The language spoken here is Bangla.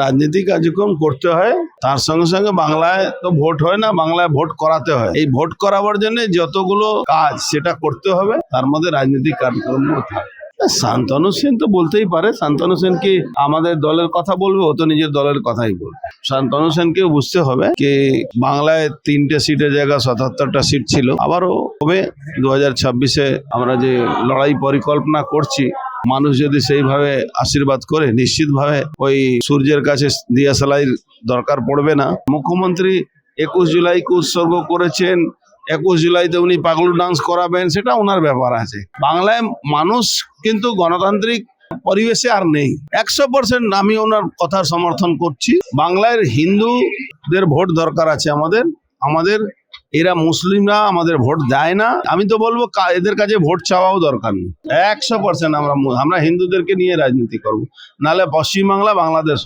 রাজনীতি কার্যক্রম করতে হয়, তার সঙ্গে সঙ্গে বাংলায় তো ভোট হয় না, বাংলায় ভোট করাতে হয়। এই ভোট করাবার জন্য যতগুলো কাজ সেটা করতে হবে, তার মধ্যে রাজনৈতিক কার্যক্রম থাকে। শান্তনু সেন তো বলতেই পারে। শান্তনু সেন কি আমাদের দলের কথা বলবে? ও তো নিজের দলের কথাই বলবে। শান্তনু সেনকেও বুঝতে হবে কি বাংলায় 3টে সিটের জায়গা 77টা সিট ছিল, আবারও হবে 2026-এ। আমরা যে লড়াই পরিকল্পনা করছি, মানুষ যদি সেইভাবে আশীর্বাদ করে, নিশ্চিতভাবে ওই সূর্যের কাছে দিয়া সালাইয়ের দরকার পড়বে না। মুখ্যমন্ত্রী 21 জুলাইকে উৎসর্গ করেছেন, 21 জুলাইতে উনি পাগলু ডান্স করাবেন, সেটা ওনার ব্যাপার আছে। বাংলায় মানুষ কিন্তু গণতান্ত্রিক পরিবেশে আর নেই। 100% আমি ওনার কথার সমর্থন করছি। বাংলার হিন্দুদের ভোট দরকার আছে আমাদের এরা মুসলিমরা আমাদের ভোট দেয় না। আমি তো বলবো এদের কাছে ভোট চাওয়াও দরকার নেই। 100% আমরা হিন্দুদেরকে নিয়ে রাজনীতি করব, নাহলে পশ্চিমবাংলা বাংলাদেশ